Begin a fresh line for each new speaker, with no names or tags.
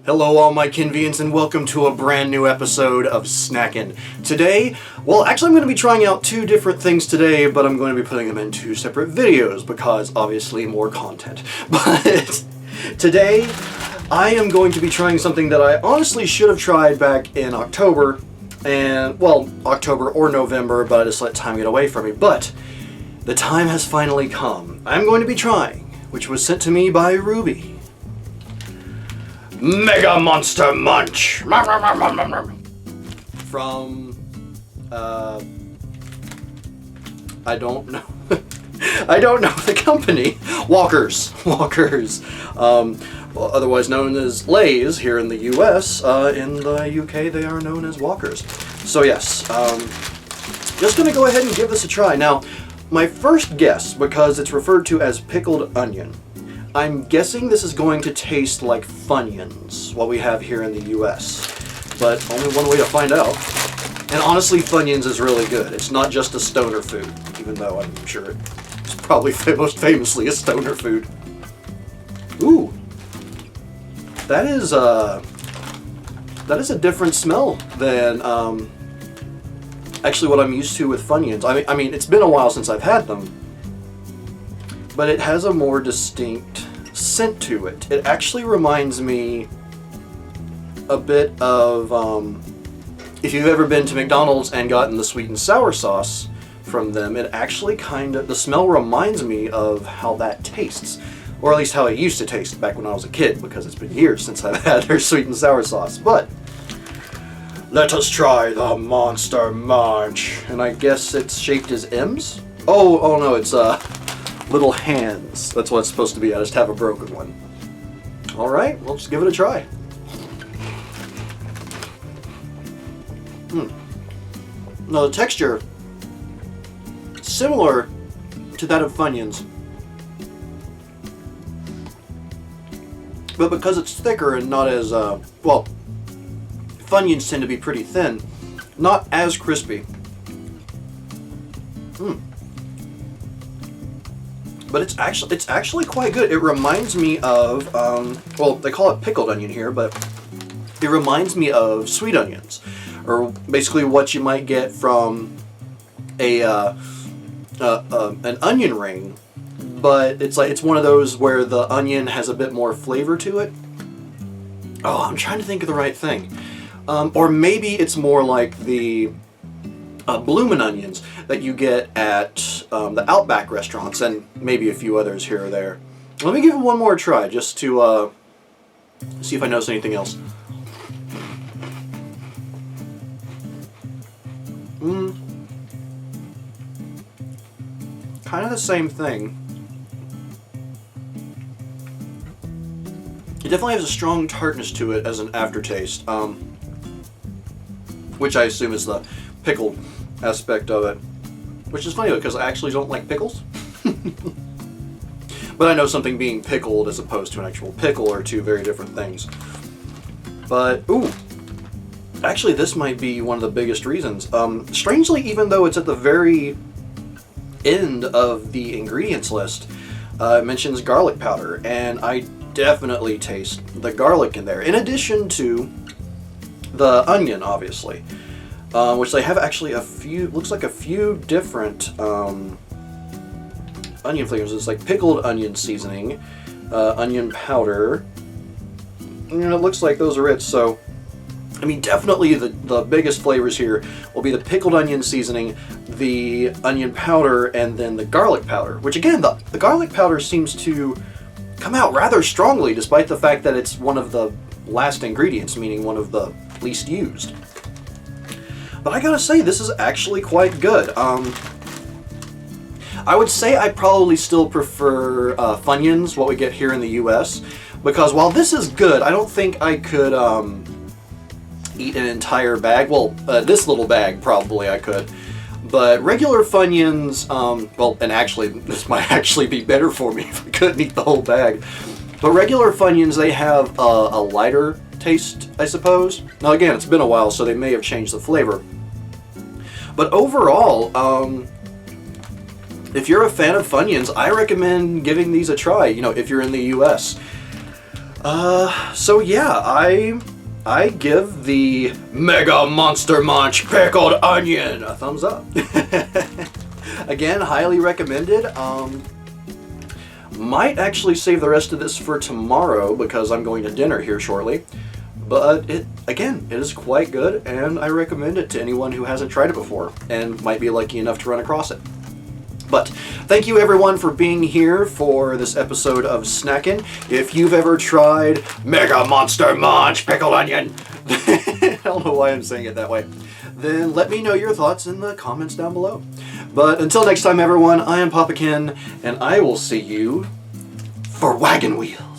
Hello all my Kennvians and welcome to a brand new episode of SNACK-KENN. Today, well actually I'm going to be trying out two different things today, but I'm going to be putting them in two separate videos because obviously more content. But today I am going to be trying something that I honestly should have tried back in October, and well, October or November, but I just let time get away from me. But the time has finally come. I'm going to be trying, which was sent to me by Ruby, Mega Monster Munch from I don't know I don't know the company. Walkers, well, otherwise known as Lay's here in the US. In the UK they are known as Walkers. So yes, just gonna go ahead and give this a try. Now my first guess, because it's referred to as pickled onion, I'm guessing this is going to taste like Funyuns, what we have here in the US. But only one way to find out. And honestly, Funyuns is really good. It's not just a stoner food, even though I'm sure it's probably most famously a stoner food. Ooh. That is a different smell than actually what I'm used to with Funyuns. I mean, it's been a while since I've had them, but it has a more distinct scent to it. It actually reminds me a bit of, if you've ever been to McDonald's and gotten the sweet and sour sauce from them, it actually the smell reminds me of how that tastes. Or at least how it used to taste back when I was a kid, because it's been years since I've had their sweet and sour sauce. But let us try the Monster Munch. And I guess it's shaped as M's? Oh no, it's little hands. That's what it's supposed to be. I just have a broken one. Alright, well, just give it a try. Now the texture, similar to that of Funyuns, but because it's thicker and not as, well, Funyuns tend to be pretty thin, not as crispy. But it's actually quite good. It reminds me of, well, they call it pickled onion here, but it reminds me of sweet onions, or basically what you might get from an onion ring. But it's one of those where the onion has a bit more flavor to it. Oh, I'm trying to think of the right thing. Or maybe it's more like the bloomin' onions that you get at the Outback restaurants, and maybe a few others here or there. Let me give it one more try, just to see if I notice anything else. Kind of the same thing. It definitely has a strong tartness to it as an aftertaste, which I assume is the pickled aspect of it. Which is funny because I actually don't like pickles. But I know something being pickled as opposed to an actual pickle are two very different things. But, ooh, actually this might be one of the biggest reasons. Strangely, even though it's at the very end of the ingredients list, it mentions garlic powder, and I definitely taste the garlic in there, in addition to the onion, obviously. Which they have actually looks like a few different onion flavors. It's like pickled onion seasoning, onion powder, and it looks like those are it. So, I mean, definitely the biggest flavors here will be the pickled onion seasoning, the onion powder, and then the garlic powder. Which again, the garlic powder seems to come out rather strongly, despite the fact that it's one of the last ingredients, meaning one of the least used. But I gotta say, this is actually quite good. I would say I probably still prefer Funyuns, what we get here in the US, because while this is good, I don't think I could eat an entire bag. Well, this little bag probably I could. But regular Funyuns, well, and actually, this might actually be better for me if I couldn't eat the whole bag. But regular Funyuns, they have a lighter taste, I suppose. Now again, it's been a while, so they may have changed the flavor. But overall, if you're a fan of Funyuns, I recommend giving these a try, you know, if you're in the US. So yeah, I give the Mega Monster Munch Pickled Onion a thumbs up. Again, highly recommended. Might actually save the rest of this for tomorrow because I'm going to dinner here shortly. But it is quite good, and I recommend it to anyone who hasn't tried it before and might be lucky enough to run across it. But thank you everyone for being here for this episode of Snackin'. If you've ever tried Mega Monster Munch Pickled Onion, I don't know why I'm saying it that way, then let me know your thoughts in the comments down below. But until next time everyone, I am Papa Ken, and I will see you for Wagon Wheel.